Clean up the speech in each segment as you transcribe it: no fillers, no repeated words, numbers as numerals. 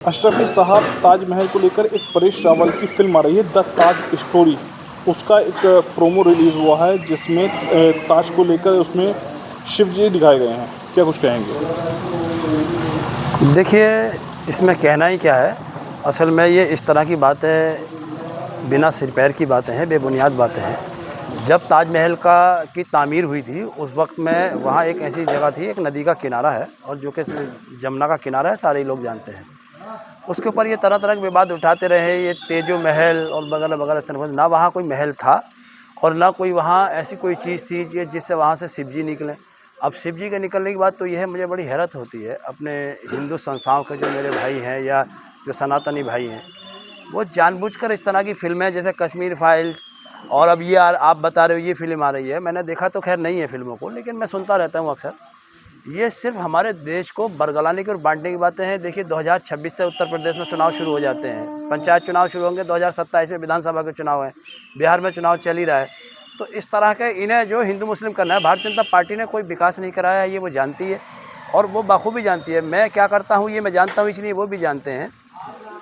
अशरफी साहब ताजमहल को लेकर एक परेश रावल की फिल्म आ रही है द ताज स्टोरी। उसका एक प्रोमो रिलीज़ हुआ है जिसमें ताज को लेकर उसमें शिव जी दिखाए गए हैं। क्या कुछ कहेंगे? देखिए, इसमें कहना ही क्या है। असल में ये इस तरह की बातें बिना सिर पैर की बातें हैं, बेबुनियाद बातें हैं। जब ताजमहल की तामीर हुई थी उस वक्त में वहाँ एक ऐसी जगह थी, एक नदी का किनारा है और जो कि जमुना का किनारा है, सारे लोग जानते हैं। उसके ऊपर ये तरह तरह के विवाद उठाते रहे, ये तेजो महल और वगैरह वगैरह। ना वहाँ कोई महल था और ना कोई वहाँ ऐसी कोई चीज़ थी जिससे वहाँ से शिव जी निकलें। अब शिव जी के निकलने की बात तो यह मुझे बड़ी हैरत होती है। अपने हिंदू संस्थाओं के जो मेरे भाई हैं या जो सनातनी भाई हैं, वो जानबूझकर इस तरह की फिल्में जैसे कश्मीर फाइल्स और अब ये आप बता रहे हो ये फिल्म आ रही है। मैंने देखा तो खैर नहीं है फिल्मों को, लेकिन मैं सुनता रहता हूँ अक्सर। ये सिर्फ हमारे देश को बरगलाने की और बांटने की बातें हैं। देखिए 2026 से उत्तर प्रदेश में चुनाव शुरू हो जाते हैं, पंचायत चुनाव शुरू होंगे, 2027 में विधानसभा के चुनाव हैं, बिहार में चुनाव चल ही रहा है। तो इस तरह के इन्हें जो हिंदू मुस्लिम करना है, भारतीय जनता पार्टी ने कोई विकास नहीं कराया, ये वो जानती है और वो बखूबी जानती है। मैं क्या करता हूँ ये मैं जानता हूँ, इसलिए वो भी जानते हैं।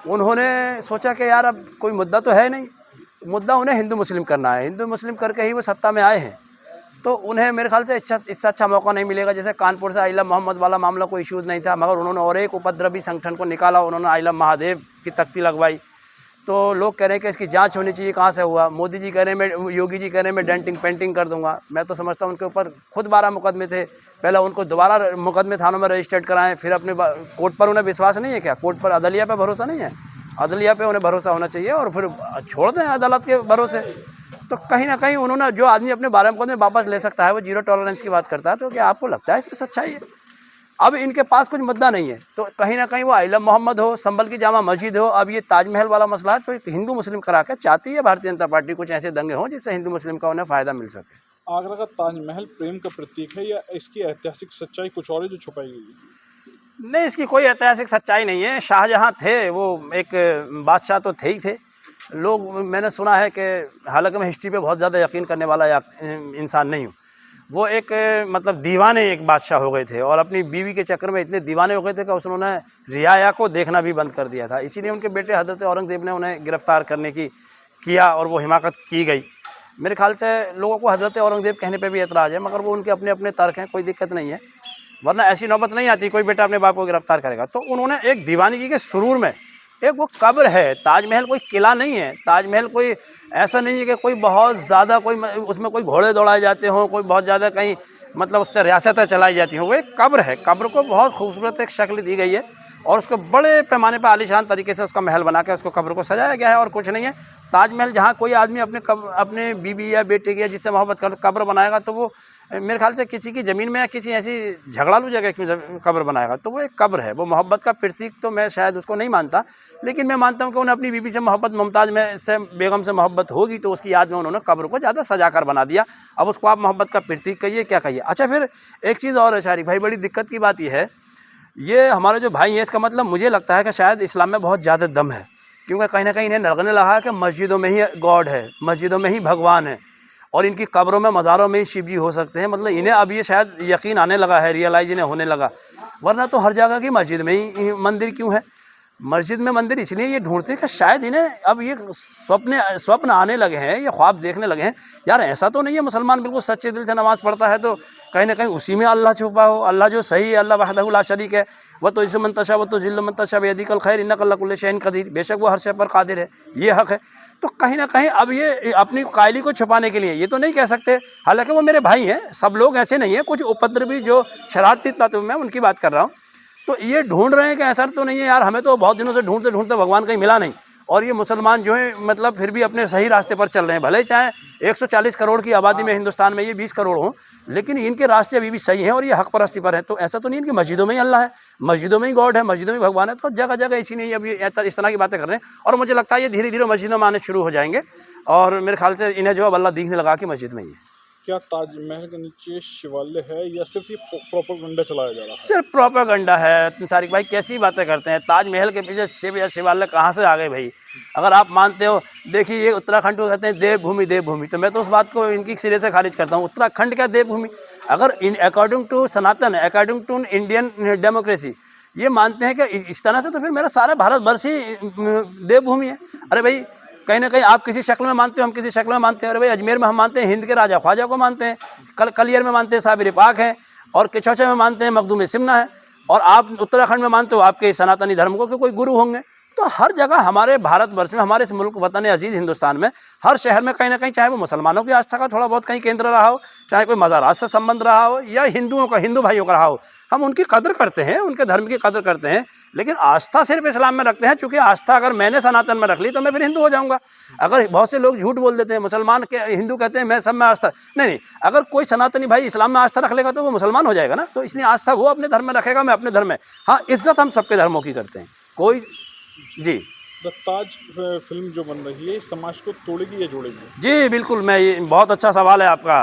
उन्होंने सोचा कि यार अब कोई मुद्दा तो है नहीं, मुद्दा उन्हें हिंदू मुस्लिम करना है, हिंदू मुस्लिम करके ही वो सत्ता में आए हैं। तो उन्हें मेरे ख्याल से इससे अच्छा मौका नहीं मिलेगा। जैसे कानपुर से आइला मोहम्मद वाला मामला कोई इश्यूज़ नहीं था, मगर उन्होंने और एक उपद्रवी संगठन को निकाला, उन्होंने आइला महादेव की तख्ती लगवाई। तो लोग कह रहे हैं कि इसकी जांच होनी चाहिए, कहाँ से हुआ। मोदी जी कह रहे हैं, मैं योगी जी कह रहे हैं मैं डेंटिंग पेंटिंग कर दूंगा। मैं तो समझता हूँ उनके ऊपर खुद 12 मुकदमे थे, पहले उनको दोबारा मुकदमे थानों में रजिस्टर्ड कराएं, फिर अपने कोर्ट पर उन्हें विश्वास नहीं है क्या? कोर्ट पर, अदलिया पर भरोसा नहीं है? अदलिया पे उन्हें भरोसा होना चाहिए और फिर छोड़ दें अदालत के भरोसे। तो कहीं ना कहीं उन्होंने, जो आदमी अपने 12 मुकदमे वापस ले सकता है वो जीरो टॉलरेंस की बात करता है। तो क्या आपको लगता है इसमें सच्चाई है? अब इनके पास कुछ मुद्दा नहीं है, तो कहीं ना कहीं वो आइला मोहम्मद हो, संभल की जामा मस्जिद हो, अब ये ताजमहल वाला मसला है, तो एक हिंदू मुस्लिम करा के चाहती है भारतीय जनता पार्टी कुछ ऐसे दंगे हों जिससे हिंदू मुस्लिम का उन्हें फ़ायदा मिल सके। आगरा का ताजमहल प्रेम का प्रतीक है या इसकी ऐतिहासिक सच्चाई कुछ और है जो छुपाई गई है? नहीं, इसकी कोई ऐतिहासिक सच्चाई नहीं है। शाहजहाँ थे, वो एक बादशाह तो थे ही थे। लोग, मैंने सुना है कि, हालांकि मैं हिस्ट्री पे बहुत ज़्यादा यकीन करने वाला इंसान नहीं हूँ, वो एक मतलब दीवाने एक बादशाह हो गए थे और अपनी बीवी के चक्कर में इतने दीवाने हो गए थे कि उन्होंने रियाया को देखना भी बंद कर दिया था। इसीलिए उनके बेटे हज़रत औरंगज़ेब ने उन्हें गिरफ़्तार करने की किया और वो हिमाकत की गई। मेरे ख्याल से लोगों को हज़रत औरंगज़ेब कहने पर भी एतराज़ है, मगर वो उनके अपने अपने तर्क हैं, कोई दिक्कत नहीं है। वरना ऐसी नौबत नहीं आती कोई बेटा अपने बाप को गिरफ्तार करेगा। तो उन्होंने एक दीवानगी के सुरूर में, एक वो कब्र है, ताजमहल कोई किला नहीं है, ताजमहल कोई ऐसा नहीं है कि कोई बहुत ज़्यादा कोई उसमें कोई घोड़े दौड़ाए जाते हों, कोई बहुत ज़्यादा कहीं मतलब उससे रियासतें चलाई जाती हों। वो एक कब्र है, कब्र को बहुत खूबसूरत एक शक्ल दी गई है और उसको बड़े पैमाने पर आलीशान तरीके से उसका महल बना के उसको कब्र को सजाया गया है और कुछ नहीं है। ताजमहल जहाँ कोई आदमी अपने बीवी या बेटे की या जिससे मोहब्बत कर कब्र बनाएगा, तो वो मेरे ख्याल से किसी की ज़मीन में या किसी ऐसी झगड़ालू जगह क्यों कब्र बनाएगा? तो वो एक कब्र है, वो मोहब्बत का प्रतीक तो मैं शायद उसको नहीं मानता, लेकिन मैं मानता हूँ कि उन्हें अपनी बीवी से मोहब्बत, मुमताज़ में से बेगम से मोहब्बत होगी तो उसकी याद में उन्होंने कब्र को ज़्यादा सजा कर बना दिया। अब उसको आप मोहब्बत का प्रतीक कहिए, क्या कहिए। अच्छा, फिर एक चीज़ और है शारिक भाई, बड़ी दिक्कत की बात यह है, ये हमारे जो भाई हैं, इसका मतलब मुझे लगता है कि शायद इस्लाम में बहुत ज़्यादा दम है, क्योंकि कहीं ना कहीं इन्हें लगने लगा कि मस्जिदों में ही गॉड है, मस्जिदों में ही भगवान है और इनकी कब्रों में, मज़ारों में ही शिव जी हो सकते हैं। मतलब इन्हें अब ये शायद यकीन आने लगा है, रियलाइज इन्हें होने लगा। वरना तो हर जगह की मस्जिद में ही मंदिर क्यों है? मस्जिद में मंदिर इसलिए ये ढूंढते हैं कि शायद इन्हें अब ये स्वप्न आने लगे हैं, ये ख्वाब देखने लगे हैं, यार ऐसा तो नहीं है मुसलमान बिल्कुल सच्चे दिल से नमाज़ पढ़ता है तो कहीं ना कहीं उसी में अल्लाह छुपा हो। अल्लाह जो सही है, अल्लाह वहदहु ला शरीक है, वह तो इज़्ज़ु मन तशा व तो ज़िल्लु मन तशा बियदिकल खैर इन्नका अला कुल्लि शैइन क़दीर, बेशक वो हर शय पर कादिर है, ये हक़ है। तो कहीं ना कहीं अब ये अपनी कायली को छुपाने के लिए ये तो नहीं कह सकते, हालांकि वो मेरे भाई हैं, सब लोग ऐसे नहीं हैं, कुछ उपद्रवी जो शरारती तत्व में उनकी बात कर रहा हूँ, तो ये ढूंढ रहे हैं कि ऐसा तो नहीं है यार, हमें तो बहुत दिनों से ढूंढते ढूंढते भगवान कहीं मिला नहीं और ये मुसलमान जो है मतलब फिर भी अपने सही रास्ते पर चल रहे हैं। भले चाहे 140 करोड़ की आबादी में हिंदुस्तान में ये 20 करोड़ हों, लेकिन इनके रास्ते अभी भी सही हैं और ये हक परस्ती पर है। तो ऐसा तो नहीं है कि मस्जिदों में ही अल्लाह है, मस्जिदों में ही गॉड है, मस्जिदों में भगवान है, तो जगह जगह इसी नहीं अभी इस तरह की बातें कर रहे हैं। और मुझे लगता है ये धीरे धीरे मस्जिदों में आने शुरू हो जाएंगे और मेरे ख्याल से इन्हें जो अब अल्लाह दिखने लगा कि मस्जिद में ही है। क्या ताजमहल के नीचे शिवालय है या सिर्फ ये प्रोपेगेंडा चलाया जा रहा है? सिर्फ प्रोपेगेंडा है। सारिक भाई कैसी बातें करते हैं, ताजमहल के पीछे शिव या शिवालय कहाँ से आ गए भाई? अगर आप मानते हो, देखिए ये उत्तराखंड को कहते हैं देवभूमि, देवभूमि, तो मैं तो उस बात को इनकी सिरे से खारिज करता हूँ। उत्तराखंड क्या देवभूमि? अगर according to Sanatan, according to Indian democracy, ये मानते हैं कि इस तरह से तो फिर मेरा सारा भारतवर्ष ही देवभूमि है। अरे भाई कहीं ना कहीं आप किसी शक्ल में मानते हो, हम किसी शक्ल में मानते हैं। अरे भाई अजमेर में हम मानते हैं हिंद के राजा ख्वाजा को मानते हैं, कलियर में मानते हैं साबिर पाक है, और किचौचे में मानते हैं मखदूम सिमना है, और आप उत्तराखंड में मानते हो आपके सनातनी धर्म को कि कोई गुरु होंगे। तो हर जगह हमारे भारतवर्ष में, हमारे इस मुल्क वतन अजीज़ हिंदुस्तान में, हर शहर में कहीं ना कहीं, चाहे वो मुसलमानों की आस्था का थोड़ा बहुत कहीं केंद्र रहा हो, चाहे कोई मज़ारात से संबंध रहा हो, या हिंदुओं का, हिंदू भाइयों का रहा हो, हम उनकी कदर करते हैं, उनके धर्म की कदर करते हैं। लेकिन आस्था सिर्फ इस्लाम में रखते हैं, चूँकि आस्था अगर मैंने सनातन में रख ली तो मैं फिर हिंदू हो जाऊँगा। अगर बहुत से लोग झूठ बोल देते हैं, मुसलमान के हिंदू कहते हैं मैं सब में आस्था, नहीं, अगर कोई सनातनी भाई इस्लाम में आस्था रख लेगा तो वो मुसलमान हो जाएगा ना। तो इसलिए आस्था वो अपने धर्म में रखेगा, मैं अपने धर्म में। हाँ, इज्जत हम सबके धर्मों की करते हैं। कोई जी द ताज फिल्म जो बन रही है समाज को तोड़ेगी या जोड़ेगी? जी बिल्कुल, मैं ये बहुत अच्छा सवाल है आपका,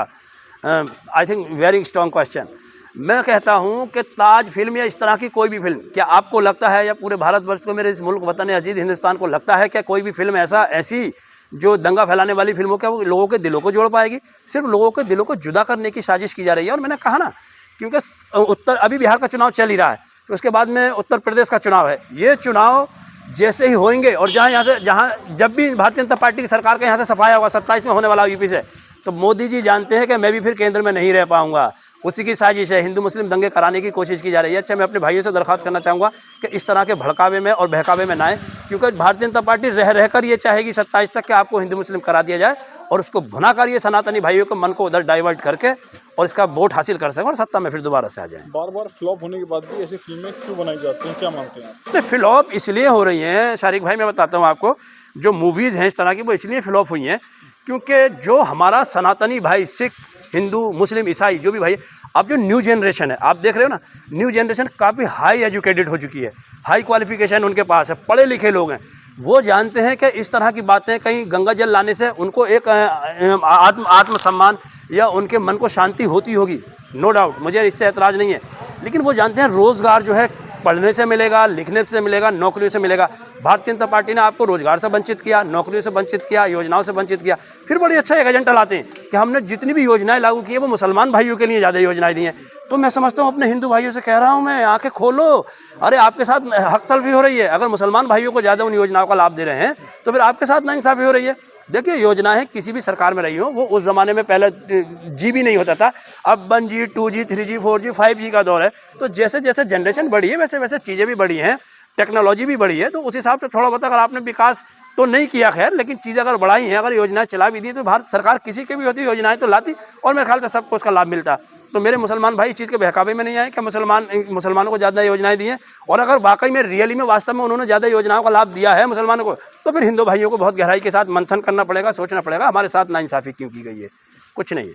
I think very strong question. मैं कहता हूँ कि ताज फिल्म या इस तरह की कोई भी फिल्म, क्या आपको लगता है, या पूरे भारतवर्ष को, मेरे इस मुल्क वतन अजीज़ हिंदुस्तान को लगता है क्या कोई भी फिल्म ऐसी जो दंगा फैलाने वाली फिल्म हो, क्या वो लोगों के दिलों को जोड़ पाएगी? सिर्फ लोगों के दिलों को जुदा करने की साजिश की जा रही है। और मैंने कहा ना, क्योंकि अभी बिहार का चुनाव चल ही रहा है, तो उसके बाद में उत्तर प्रदेश का चुनाव है। ये चुनाव जैसे ही होंगे, और जहाँ जब भी भारतीय जनता पार्टी की सरकार का यहाँ से सफाया होगा 27 में होने वाला यूपी से, तो मोदी जी जानते हैं कि मैं भी फिर केंद्र में नहीं रह पाऊंगा। उसी की साजिश है, हिंदू मुस्लिम दंगे कराने की कोशिश की जा रही है। अच्छा, मैं अपने भाइयों से दरख्वास्त करना चाहूँगा कि इस तरह के भड़कावे में और बहकावे में ना आए, क्योंकि भारतीय जनता पार्टी रह कर ये चाहेगी 27 तक कि आपको हिंदू मुस्लिम करा दिया जाए, और उसको भुना कर ये सनातनी भाइयों के मन को उधर डाइवर्ट करके और इसका वोट हासिल कर सकें और सत्ता में फिर दोबारा से आ जाएं। बार बार फ्लॉप होने के बाद भी ऐसी फिल्में क्यों बनाई जाती हैं, क्या मानते हैं आप? तो फ्लॉप इसलिए हो रही हैं शारिक भाई, मैं बताता हूँ आपको, जो मूवीज़ हैं इस तरह की वो इसलिए फ्लॉप हुई हैं क्योंकि जो हमारा सनातनी भाई, सिख, हिंदू, मुस्लिम, ईसाई, जो भी भाई, अब जो न्यू जनरेशन है, आप देख रहे हो ना, न्यू जनरेशन काफ़ी हाई एजुकेटेड हो चुकी है, हाई क्वालिफिकेशन उनके पास है, पढ़े लिखे लोग हैं। वो जानते हैं कि इस तरह की बातें, कहीं गंगा जल लाने से उनको एक आत्मसम्मान या उनके मन को शांति होती होगी, नो डाउट, मुझे इससे एतराज़ नहीं है। लेकिन वो जानते हैं रोज़गार जो है पढ़ने से मिलेगा, लिखने से मिलेगा, नौकरियों से मिलेगा। भारतीय जनता पार्टी ने आपको रोजगार से वंचित किया, नौकरियों से वंचित किया, योजनाओं से वंचित किया। फिर बड़ी अच्छा एक एजेंडा लाते हैं कि हमने जितनी भी योजनाएं लागू की है वो मुसलमान भाइयों के लिए ज़्यादा योजनाएं दी हैं। तो मैं समझता हूँ, अपने हिंदू भाइयों से कह रहा हूँ, मैं आंखें खोलो। अरे आपके साथ हक तलफी हो रही है। अगर मुसलमान भाइयों को ज़्यादा उन योजनाओं का लाभ दे रहे हैं तो फिर आपके साथ नाइंसाफ़ी हो रही है। देखिए, योजनाएं किसी भी सरकार में रही हो, वो उस ज़माने में पहले जी नहीं होता था, अब 1G, 2G, 3G, 4G, 5G का दौर है। तो जैसे जैसे जनरेशन बढ़ी है वैसे वैसे चीज़ें भी बढ़ी हैं, टेक्नोलॉजी भी बढ़ी है। तो उस हिसाब से थोड़ा बहुत अगर आपने विकास तो नहीं किया, खैर, लेकिन चीज़ें अगर बढ़ाई हैं, अगर योजनाएं चला भी दी, तो भारत सरकार किसी की भी होती योजनाएं तो लाती, और मेरे ख्याल से सबको उसका लाभ मिलता। तो मेरे मुसलमान भाई इस चीज़ के बहकावे में नहीं आए कि मुसलमानों को ज़्यादा योजनाएं दी हैं। और अगर वाकई में रियली में वास्तव में उन्होंने ज़्यादा योजनाओं का लाभ दिया है मुसलमानों को, तो फिर हिंदू भाइयों को बहुत गहराई के साथ मंथन करना पड़ेगा, सोचना पड़ेगा हमारे साथ नाइंसाफ़ी क्यों की गई है। कुछ नहीं है।